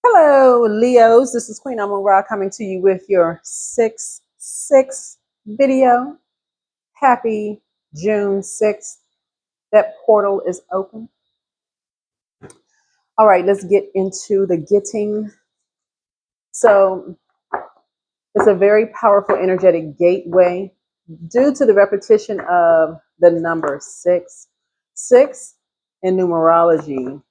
Hello, Leos. This is Queen Amun Ra coming to you with your 6/6 video. Happy June 6th. That portal is open. All right, let's get into the getting. So, it's a very powerful energetic gateway due to the repetition of the number six. Six in numerology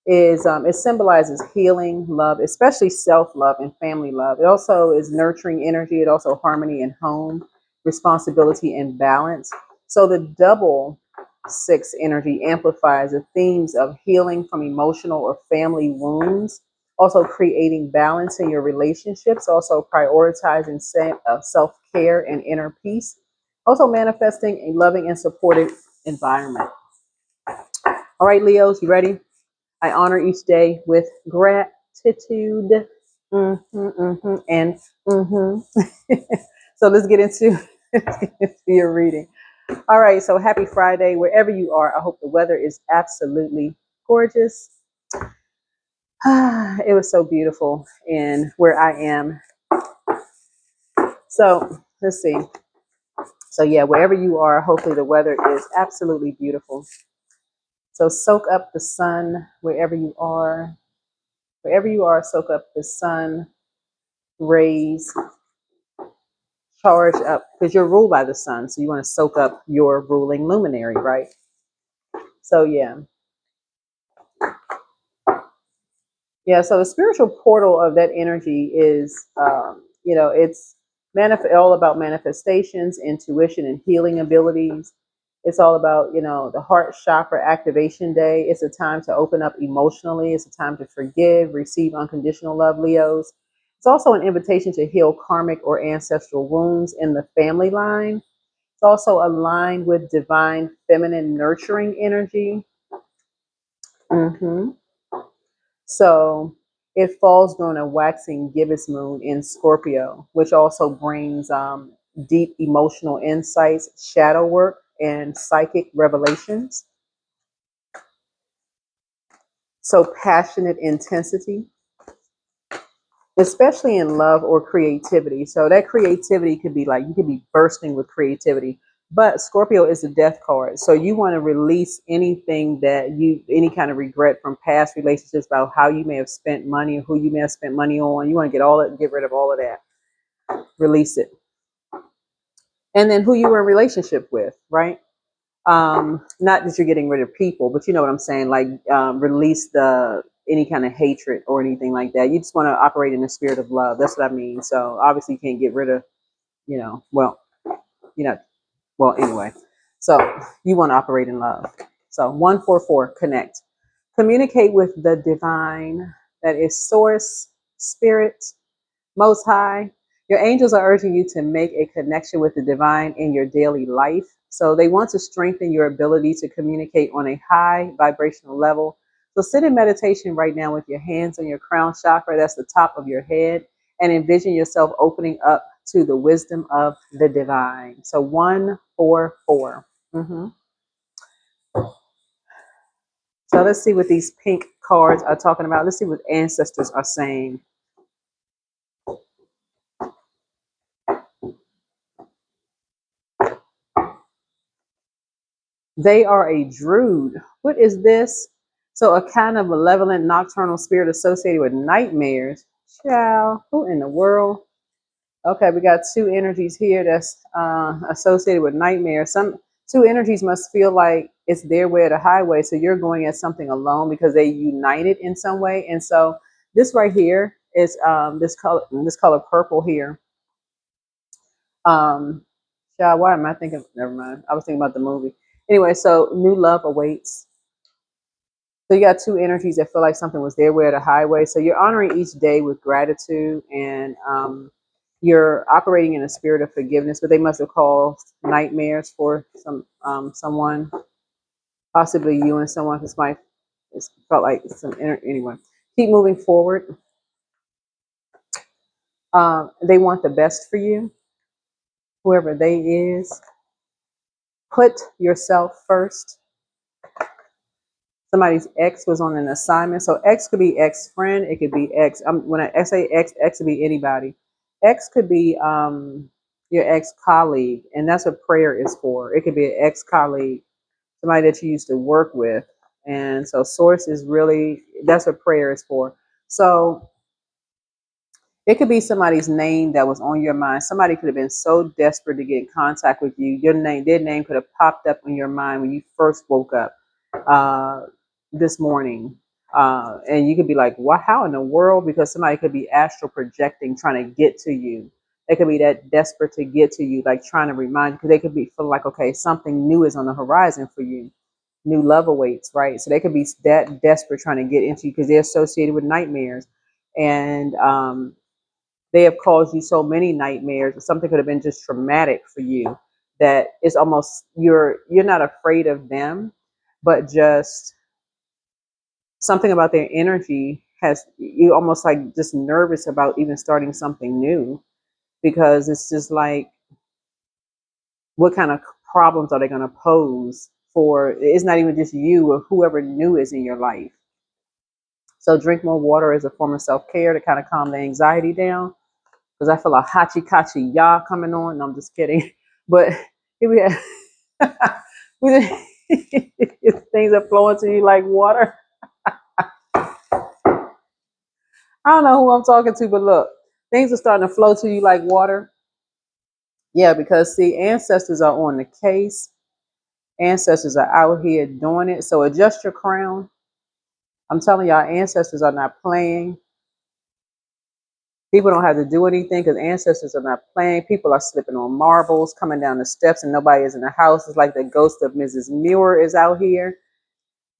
is it symbolizes healing, love, especially self-love and family love. It also is nurturing energy. It also harmony in home, responsibility and balance. So the double six energy amplifies the themes of healing from emotional or family wounds, also creating balance in your relationships, also prioritizing self-care and inner peace, also manifesting a loving and supportive environment. All right, Leos, you ready? I honor each day with gratitude. And so let's get into your reading. All right, so happy Friday, wherever you are. I hope the weather is absolutely gorgeous. It was so beautiful in where I am. So let's see. So yeah, wherever you are, hopefully the weather is absolutely beautiful. So soak up the sun wherever you are. Wherever you are, soak up the sun rays, charge up, because you're ruled by the sun. So you want to soak up your ruling luminary, right? So yeah. Yeah, so the spiritual portal of that energy is, it's all about manifestations, intuition, and healing abilities. It's all about, the heart chakra activation day. It's a time to open up emotionally. It's a time to forgive, receive unconditional love, Leos. It's also an invitation to heal karmic or ancestral wounds in the family line. It's also aligned with divine feminine nurturing energy. hmm So it falls during a waxing gibbous moon in Scorpio, which also brings deep emotional insights, shadow work, and psychic revelations. So passionate intensity, especially in love or creativity. So that creativity could be like you could be bursting with creativity. But Scorpio is a death card. So you want to release anything any kind of regret from past relationships about how you may have spent money, who you may have spent money on. You want to get rid of all of that, release it. And then who you were in relationship with, right? Not that you're getting rid of people, but you know what I'm saying, like release the any kind of hatred or anything like that. You just want to operate in the spirit of love. That's what I mean. So obviously you can't get rid of, well, you know, well, anyway. So you want to operate in love. So 144, connect. Communicate with the divine, that is source, spirit, most high. Your angels are urging you to make a connection with the divine in your daily life. So they want to strengthen your ability to communicate on a high vibrational level. So sit in meditation right now with your hands on your crown chakra, that's the top of your head, and envision yourself opening up to the wisdom of the divine. So 144. So let's see what these pink cards are talking about. Let's see what ancestors are saying. They are a druid. What is this? So a kind of malevolent nocturnal spirit associated with nightmares. Child, who in the world? Okay, we got two energies here that's associated with nightmares. Some two energies must feel like it's their way or the highway. So you're going at something alone because they united in some way. And so this right here is this color purple here. Child, why am I thinking? Never mind. I was thinking about the movie. Anyway, so new love awaits. So you got two energies that feel like something was their way or the highway. So you're honoring each day with gratitude, and you're operating in a spirit of forgiveness. But they must have caused nightmares for someone, possibly you and someone. It's felt like anyway. Keep moving forward. They want the best for you, whoever they is. Put yourself first. Somebody's ex was on an assignment. So ex could be ex friend. It could be ex. When I say ex, ex could be anybody. Ex could be your ex colleague, and that's what prayer is for. It could be an ex colleague, somebody that you used to work with, and so source is really, that's what prayer is for. So it could be somebody's name that was on your mind. Somebody could have been so desperate to get in contact with you. Your name, their name could have popped up in your mind when you first woke up uh, this morning. And you could be like, "What? How in the world?" Because somebody could be astral projecting, trying to get to you. They could be that desperate to get to you, like trying to remind you. Because they could be feeling like, okay, something new is on the horizon for you. New love awaits, right? So they could be that desperate trying to get into you because they're associated with nightmares. And they have caused you so many nightmares. Something could have been just traumatic for you that it's almost you're not afraid of them, but just something about their energy has you almost like just nervous about even starting something new because it's just like what kind of problems are they going to pose for, it's not even just you or whoever new is in your life. So drink more water as a form of self-care to kind of calm the anxiety down because I feel a hachi kachi ya coming on. No, I'm just kidding. But here we have things are flowing to you like water. I don't know who I'm talking to, but look, things are starting to flow to you like water. Yeah, because see, ancestors are on the case. Ancestors are out here doing it. So adjust your crown. I'm telling y'all, ancestors are not playing. People don't have to do anything because ancestors are not playing. People are slipping on marbles, coming down the steps, and nobody is in the house. It's like the ghost of Mrs. Muir is out here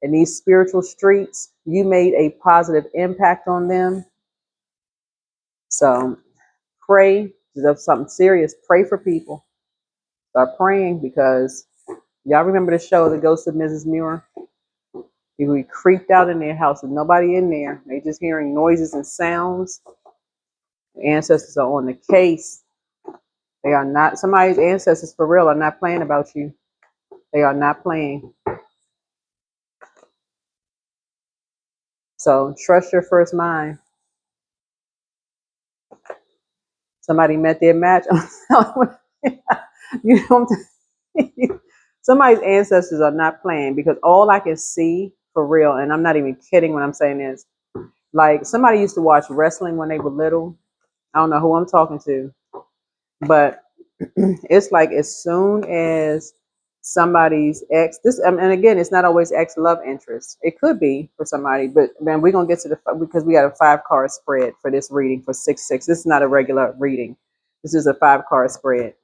in these spiritual streets. You made a positive impact on them. So pray. If something serious, pray for people. Start praying because y'all remember the show, The Ghost of Mrs. Muir? People be creeped out in their house with nobody in there. They just hearing noises and sounds. The ancestors are on the case. They are not, somebody's ancestors for real are not playing about you. They are not playing. So trust your first mind. Somebody met their match. You know, somebody's ancestors are not playing because all I can see for real, and I'm not even kidding when I'm saying this, like somebody used to watch wrestling when they were little. I don't know who I'm talking to, but it's like as soon as somebody's ex, this and again, it's not always ex love interest. It could be for somebody, but man, we're gonna get to the because we got a 5 card spread for this reading for 6-6. This is not a regular reading. This is a 5 card spread.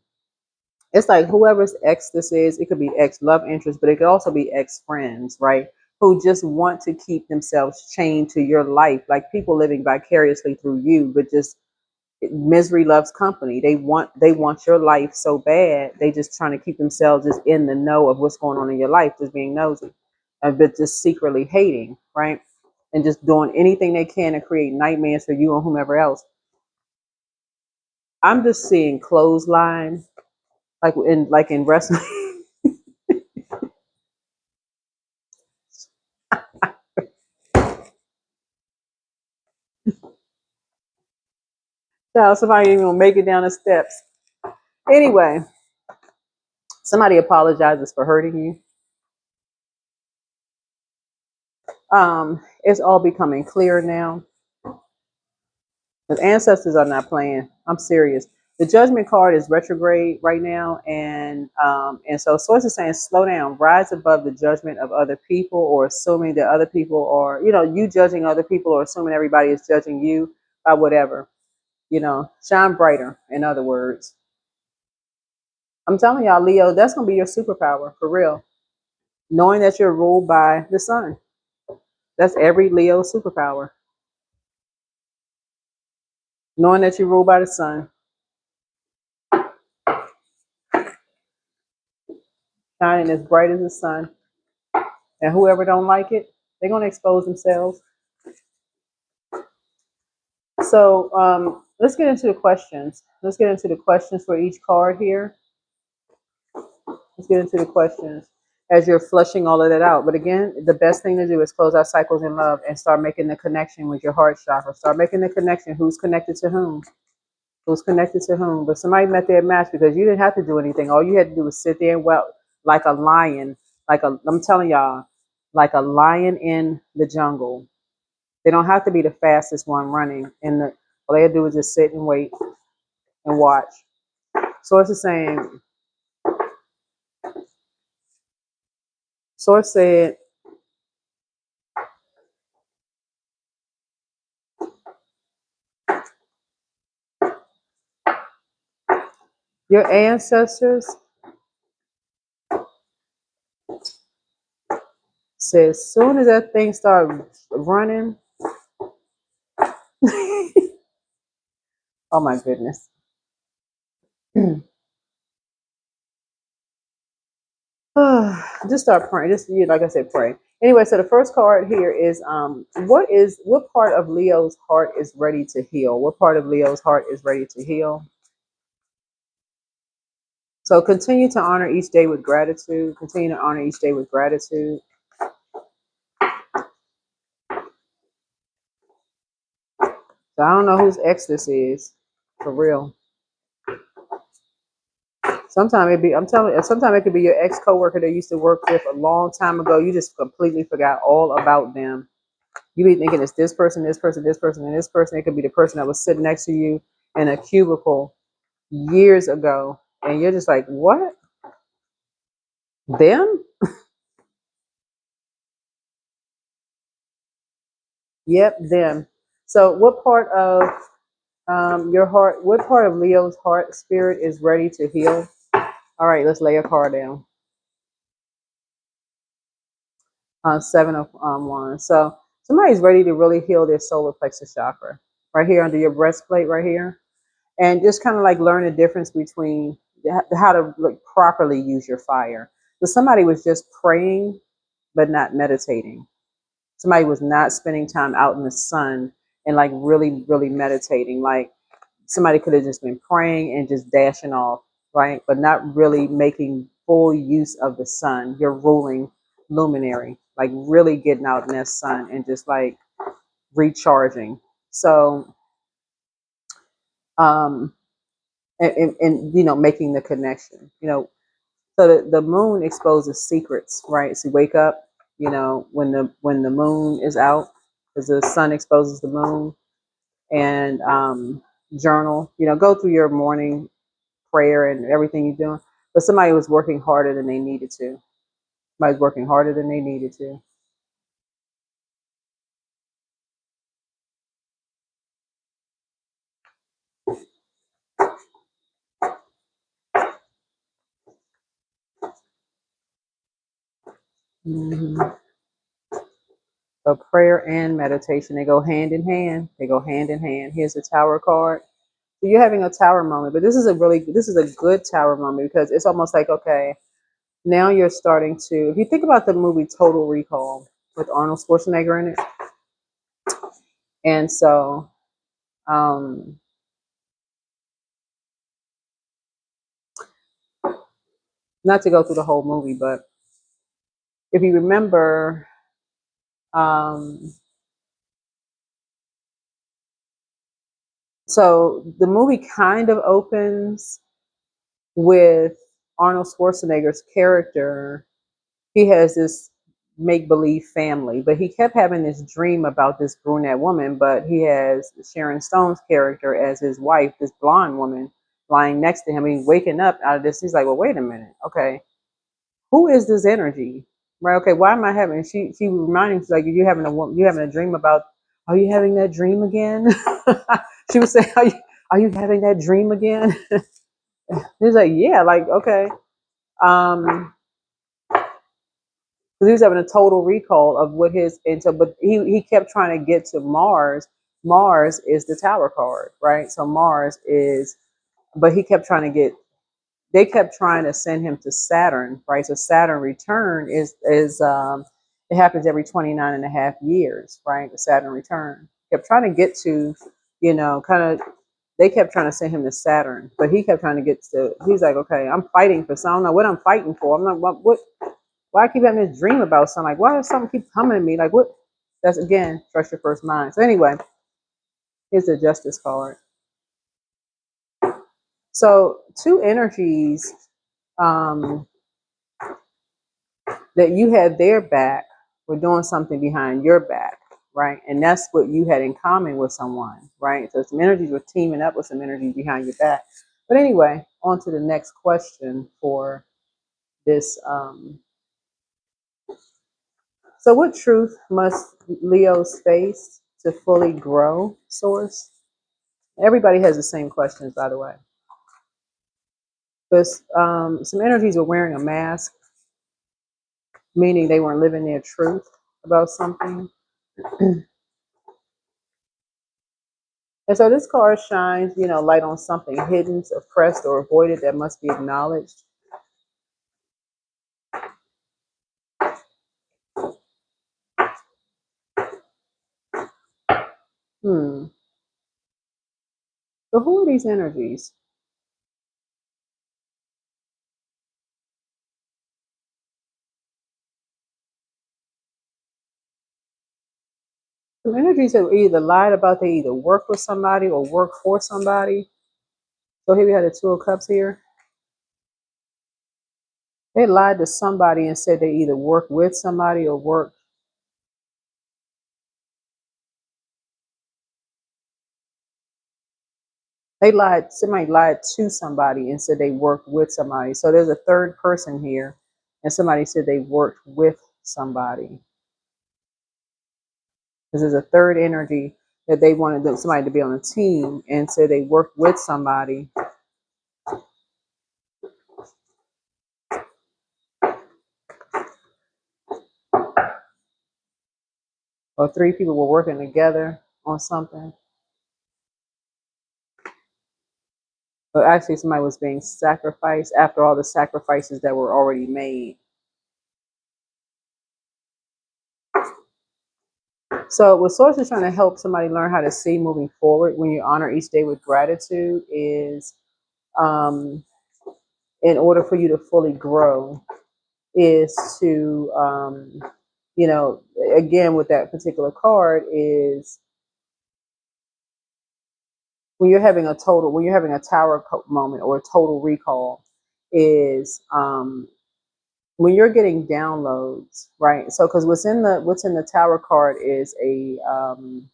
It's like whoever's ex this is, it could be ex love interest, but it could also be ex friends, right? Who just want to keep themselves chained to your life, like people living vicariously through you, but just misery loves company. They want your life so bad. They just trying to keep themselves just in the know of what's going on in your life, just being nosy, but just secretly hating, right? And just doing anything they can to create nightmares for you or whomever else. I'm just seeing clothesline, like in wrestling. Child, somebody ain't gonna make it down the steps. Anyway, somebody apologizes for hurting you. It's all becoming clear now. The ancestors are not playing. I'm serious. The judgment card is retrograde right now, and so source is saying slow down, rise above the judgment of other people, or assuming that other people are, you judging other people, or assuming everybody is judging you by whatever. Shine brighter. In other words, I'm telling y'all, Leo, that's gonna be your superpower for real. Knowing that you're ruled by the sun. That's every Leo superpower. Knowing that you're ruled by the sun, shining as bright as the sun. And whoever don't like it, they're gonna expose themselves. So let's get into the questions. Let's get into the questions for each card here. Let's get into the questions. as you're flushing all of that out. But again, the best thing to do is close out cycles in love and start making the connection with your heart chakra. Start making the connection. Who's connected to whom? Who's connected to whom? But somebody met their match because you didn't have to do anything. All you had to do was sit there and well, like a lion, I'm telling y'all, like a lion in the jungle. They don't have to be the fastest one running. All they had to do was just sit and wait and watch. Source is saying, Source said, your ancestors said, as soon as that thing started running, oh my goodness. Just start praying. Just like I said, pray. Anyway, so the first card here is what part of Leo's heart is ready to heal? What part of Leo's heart is ready to heal? So continue to honor each day with gratitude. Continue to honor each day with gratitude. So I don't know whose ex this is, for real. Sometimes I'm telling you, sometimes it could be your ex coworker that you used to work with a long time ago. You just completely forgot all about them. You be thinking it's this person, this person, this person, and this person. It could be the person that was sitting next to you in a cubicle years ago, and you're just like, what? Them? Yep, them. So, what part of your heart? What part of Leo's heart spirit is ready to heal? All right, let's lay a card down. Seven of Wands. So somebody's ready to really heal their solar plexus chakra right here under your breastplate, right here, and just kind of like learn the difference between how to like properly use your fire. So somebody was just praying but not meditating. Somebody was not spending time out in the sun and like really, really meditating. Like somebody could have just been praying and just dashing off, right? But not really making full use of the sun, your ruling luminary, like really getting out in that sun and just like recharging. So, um, and making the connection, so the moon exposes secrets, right? So you wake up, when the moon is out, because the sun exposes the moon, and journal, go through your morning prayer and everything you're doing. But somebody was working harder than they needed to. Somebody's working harder than they needed to. Mm-hmm. So prayer and meditation, they go hand in hand. They go hand in hand. Here's the Tower card. So you're having a Tower moment, but this is a good Tower moment because it's almost like, okay, now you're starting to, if you think about the movie Total Recall with Arnold Schwarzenegger in it, and so um, not to go through the whole movie, but if you remember, um, so the movie kind of opens with Arnold Schwarzenegger's character. He has this make believe family, but he kept having this dream about this brunette woman. But he has Sharon Stone's character as his wife, this blonde woman, lying next to him. He's waking up out of this. He's like, well, wait a minute. Okay, who is this energy? Right? Okay, why am I having? She reminding me, she's like, you having a dream about? Are you having that dream again? She would say, are you having that dream again? He's like, yeah, like okay. Um, he was having a total recall of what his intel, but he kept trying to get to Mars. Mars is the Tower card, right? So Mars is, but he kept trying to get. They kept trying to send him to Saturn, right? So Saturn return is it happens every 29 and a half years, right? The Saturn return kept trying to get to, kind of. They kept trying to send him to Saturn, but he kept trying to get to. He's like, okay, I'm fighting for. So I don't know what I'm fighting for. I'm not what Why I keep having this dream about something? Like, why does something keep coming to me? Like, what? That's again, trust your first mind. So anyway, here's the Justice card. So two energies um, that you had their back were doing something behind your back, right? And that's what you had in common with someone, right? So some energies were teaming up with some energies behind your back. But anyway, on to the next question for this. So what truth must Leos face to fully grow, Source? Everybody has the same questions, by the way. Because some energies were wearing a mask, meaning they weren't living their truth about something. And so this card shines, light on something hidden, oppressed, or avoided that must be acknowledged. Hmm. So who are these energies? Some energies that either lied about they either work with somebody or work for somebody. So here we have the Two of Cups here. They lied to somebody and said they either work with somebody or work. Somebody lied to somebody and said they worked with somebody. So there's a third person here, and somebody said they worked with somebody. Because there's a third energy that they wanted somebody to be on a team and said they worked with somebody. Or three people were working together on something. But actually, somebody was being sacrificed after all the sacrifices that were already made. So, what Source is trying to help somebody learn how to see moving forward when you honor each day with gratitude is um, in order for you to fully grow, is to, again, with that particular card, is when you're having a tower moment or a total recall, is when you're getting downloads, right? So because what's in the tower card is an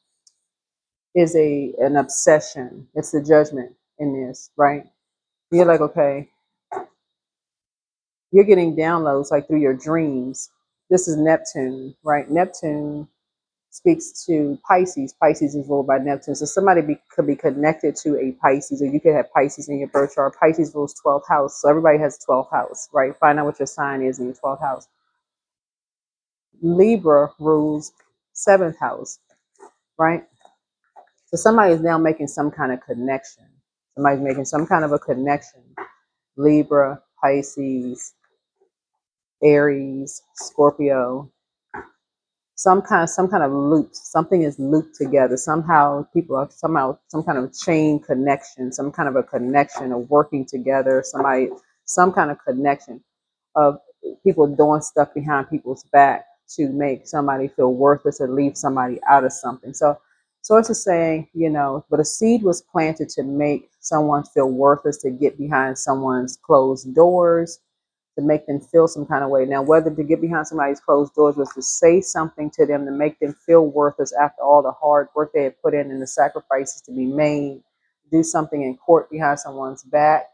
obsession. It's the judgment in this, right? You're like, okay, you're getting downloads like through your dreams. This is Neptune, right? Neptune speaks to Pisces. Pisces is ruled by Neptune. So could be connected to a Pisces, or you could have Pisces in your birth chart. Pisces rules 12th house. So everybody has 12th house, right? Find out what your sign is in your 12th house. Libra rules 7th house, right? So somebody is now making some kind of connection. Somebody's making some kind of a connection. Libra, Pisces, Aries, Scorpio, some kind of loop. Something is looped together. Somehow people are some kind of chain connection, some kind of a connection of working together. Some kind of connection of people doing stuff behind people's back to make somebody feel worthless or leave somebody out of something. So Source is saying, but a seed was planted to make someone feel worthless, to get behind someone's closed doors, to make them feel some kind of way. Now, whether to get behind somebody's closed doors was to say something to them to make them feel worthless after all the hard work they had put in and the sacrifices to be made, do something in court behind someone's back,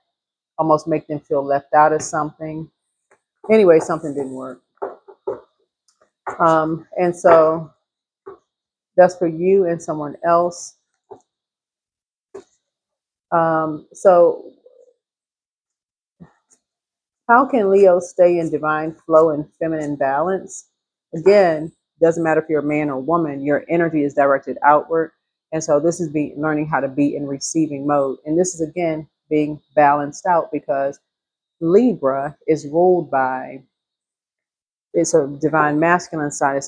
almost make them feel left out of something. Anyway, something didn't work. And so that's for you and someone else. So how can Leo stay in divine flow and feminine balance? Again, doesn't matter if you're a man or woman, your energy is directed outward. And so this is learning how to be in receiving mode. And this is, again, being balanced out, because Libra is ruled by, it's a divine masculine sign.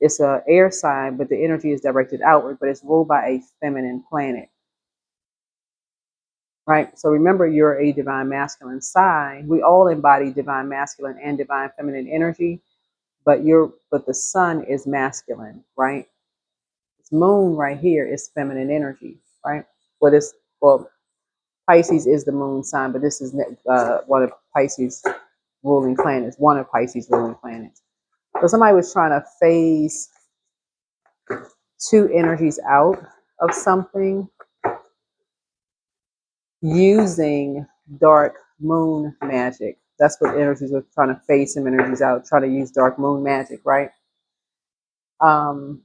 It's a air sign, but the energy is directed outward, but it's ruled by a feminine planet, right? So remember, you're a divine masculine sign. We all embody divine masculine and divine feminine energy, but the sun is masculine, right? This moon right here is feminine energy, right? Well, Pisces is the moon sign, but this is one of Pisces ruling planets, one of Pisces ruling planets. So somebody was trying to phase two energies out of something using dark moon magic. That's what energies were trying to phase some energies out, trying to use dark moon magic, right? Um,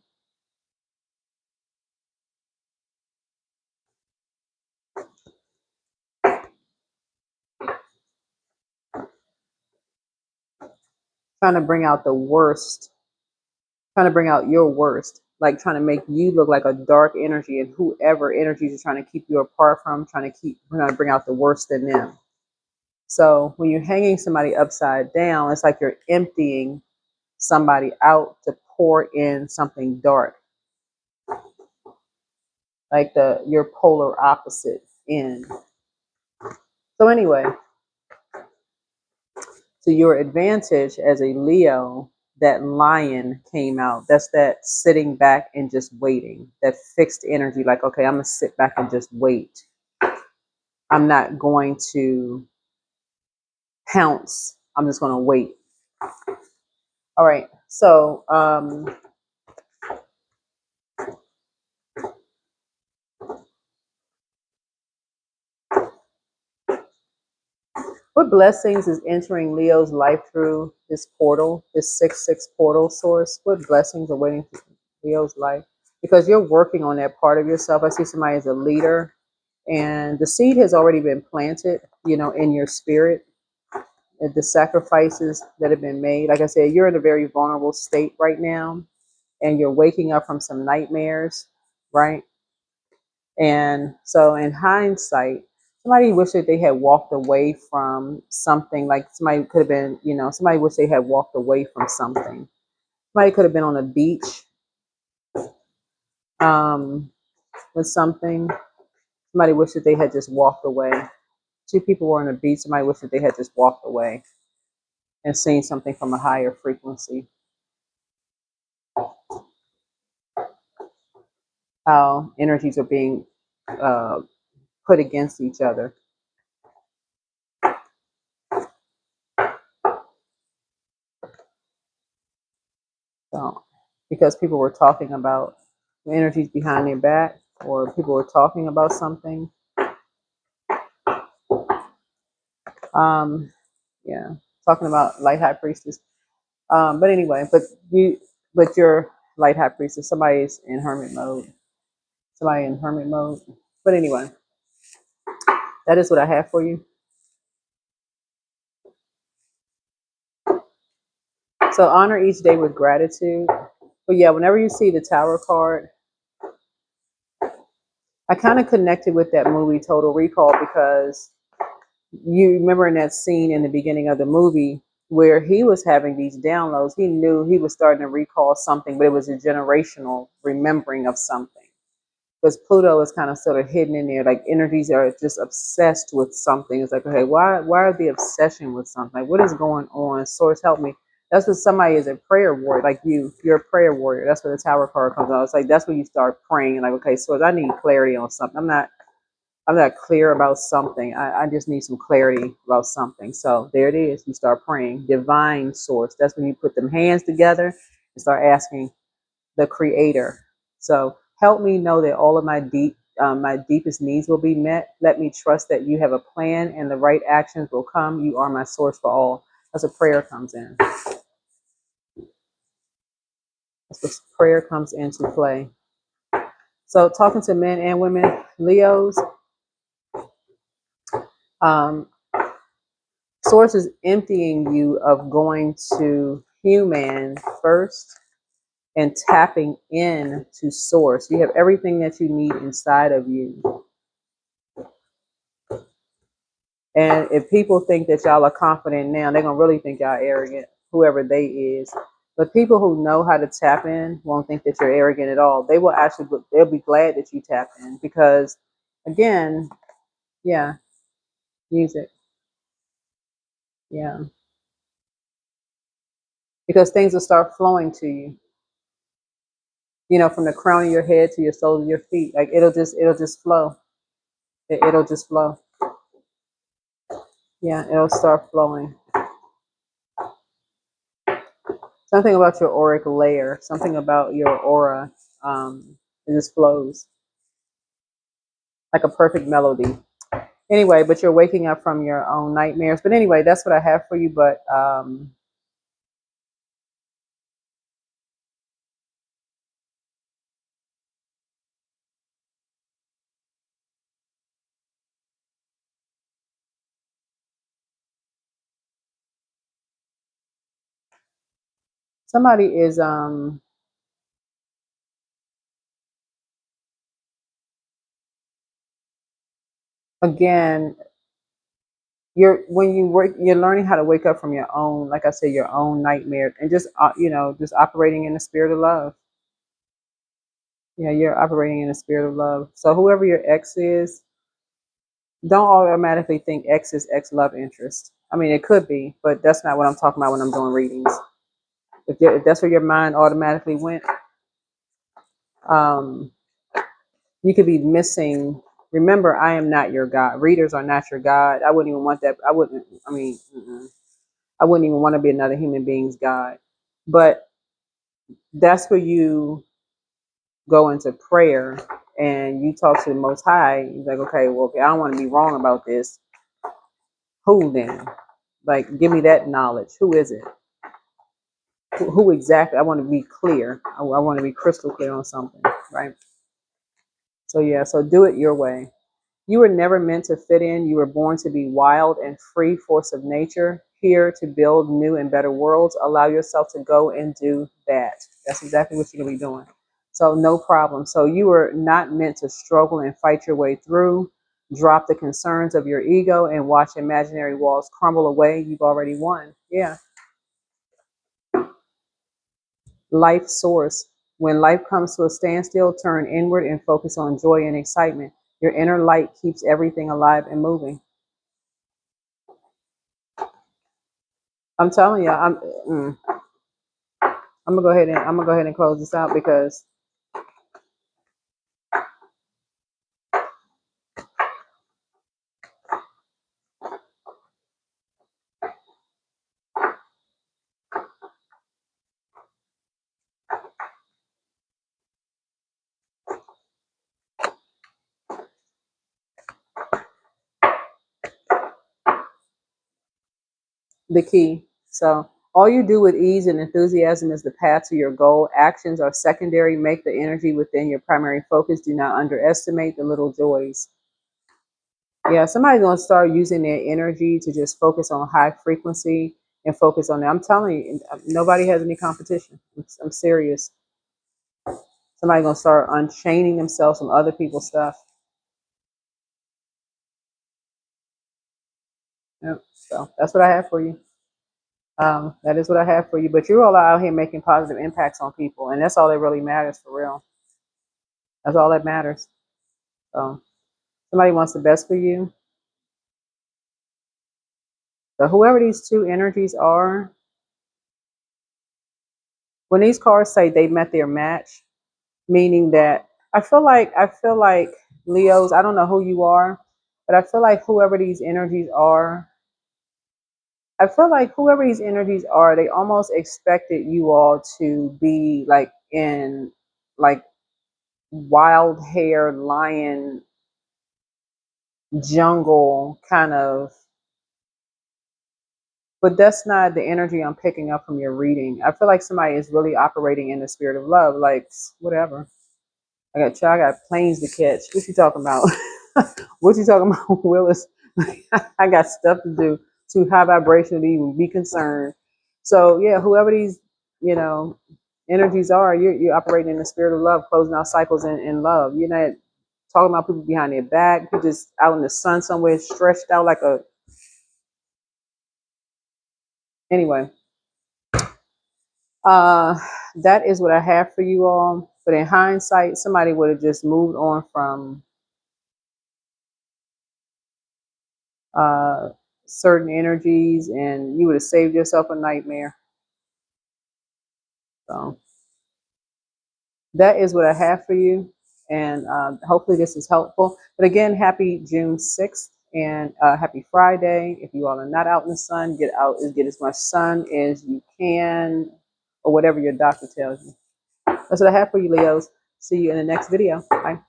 Trying to bring out the worst, trying to bring out your worst, like trying to make you look like a dark energy, and whoever energies are trying to keep you apart from, trying to bring out the worst in them. So when you're hanging somebody upside down, it's like you're emptying somebody out to pour in something dark, like your polar opposite in. So anyway, to your advantage as a Leo, that lion came out. That's that sitting back and just waiting, that fixed energy, like, okay, I'm gonna sit back and just wait. I'm not going to pounce. I'm just gonna wait. All right. So what blessings is entering Leo's life through this portal, this 6-6 portal source? What blessings are waiting for Leo's life? Because you're working on that part of yourself. I see somebody as a leader, and the seed has already been planted, in your spirit. The sacrifices that have been made. Like I said, you're in a very vulnerable state right now, and you're waking up from some nightmares, right? And so in hindsight, somebody wished that they had walked away from something. Like somebody could have been, somebody wished they had walked away from something. Somebody could have been on a beach um, with something. Somebody wished that they had just walked away. Two people were on a beach. Somebody wished that they had just walked away and seen something from a higher frequency. How energies are being uh, put against each other. So, because people were talking about the energies behind their back, or people were talking about something. Um, yeah, talking about light high priestess. But anyway, but your light high priestess, somebody's in hermit mode. Somebody in hermit mode. But anyway, that is what I have for you. So honor each day with gratitude. But yeah, whenever you see the Tower card, I kind of connected with that movie Total Recall, because you remember in that scene in the beginning of the movie where he was having these downloads. He knew he was starting to recall something, but it was a generational remembering of something. Because Pluto is kind of sort of hidden in there, like energies are just obsessed with something. It's like, okay, why are the obsession with something? Like, what is going on? Source, help me. That's what somebody is, a prayer warrior, like you're a prayer warrior. That's where the Tower card comes out. It's like that's when you start praying, like, okay, Source, I need clarity on something. I'm not clear about something. I just need some clarity about something. So there it is. You start praying. Divine source. That's when you put them hands together and start asking the creator. So help me know that all of my deepest needs will be met. Let me trust that you have a plan and the right actions will come. You are my source for all. That's what prayer comes in. That's what prayer comes into play. So talking to men and women, Leos, um, Source is emptying you of going to human first and tapping in to source. You have everything that you need inside of you. And if people think that y'all are confident now, they're gonna really think y'all arrogant, whoever they is. But people who know how to tap in won't think that you're arrogant at all. They'll be glad that you tap in, because again, Yeah, music. Yeah, because things will start flowing to you. You know, from the crown of your head to your soles of your feet. Like it'll just flow. It'll just flow. Yeah, it'll start flowing. Something about your auric layer, something about your aura, it just flows like a perfect melody. Anyway, but you're waking up from your own nightmares. But anyway, that's what I have for you. But somebody is again, you're when you work, you're learning how to wake up from your own, like I said, your own nightmare, and just just operating in the spirit of love. Yeah, you're operating in the spirit of love. So whoever your ex is, don't automatically think X is X love interest. I mean, it could be, but that's not what I'm talking about when I'm doing readings. If that's where your mind automatically went, um, you could be missing. Remember, I am not your God. Readers are not your God. I wouldn't even want that. I wouldn't. I mean, I wouldn't even want to be another human being's God. But that's where you go into prayer and you talk to the Most High. You're like, okay, well, okay, I don't want to be wrong about this. Who then? Like, give me that knowledge. Who is it? Who exactly? I want to be clear. I want to be crystal clear on something, right? So yeah, so do it your way. You were never meant to fit in. You were born to be wild and free force of nature, here to build new and better worlds. Allow yourself to go and do that. That's exactly what you're going to be doing. So no problem. So you were not meant to struggle and fight your way through. Drop the concerns of your ego and watch imaginary walls crumble away. You've already won. Yeah. Life source. When life comes to a standstill, turn inward and focus on joy and excitement. Your inner light keeps everything alive and moving. I'm telling you, I'm gonna go ahead and close this out because the key. So all you do with ease and enthusiasm is the path to your goal. Actions are secondary. Make the energy within your primary focus. Do not underestimate the little joys. Yeah, somebody's gonna start using their energy to just focus on high frequency and focus on that. I'm telling you, nobody has any competition. I'm serious. Somebody's gonna start unchaining themselves from other people's stuff. Yep. So that's what I have for you. That is what I have for you. But you're all out here making positive impacts on people, and that's all that really matters for real. That's all that matters. So somebody wants the best for you. So whoever these two energies are, when these cards say they met their match, meaning that I feel like Leos, I don't know who you are, but I feel like whoever these energies are, I feel like whoever these energies are, they almost expected you all to be like in like wild hair lion jungle kind of, but that's not the energy I'm picking up from your reading. I feel like somebody is really operating in the spirit of love, like whatever. I got planes to catch. What you talking about? What you talking about, Willis? I got stuff to do. Too high vibration to even be concerned. So yeah, whoever these you know energies are, you're operating in the spirit of love, closing out cycles in love. You're not talking about people behind their back. You're just out in the sun somewhere, stretched out like a. Anyway, uh, that is what I have for you all. But in hindsight, somebody would have just moved on from uh, certain energies, and you would have saved yourself a nightmare. So that is what I have for you, and hopefully this is helpful. But again, happy June 6th, and happy Friday. If you all are not out in the sun, get out and get as much sun as you can, or whatever your doctor tells you. That's what I have for you, Leos. See you in the next video. Bye.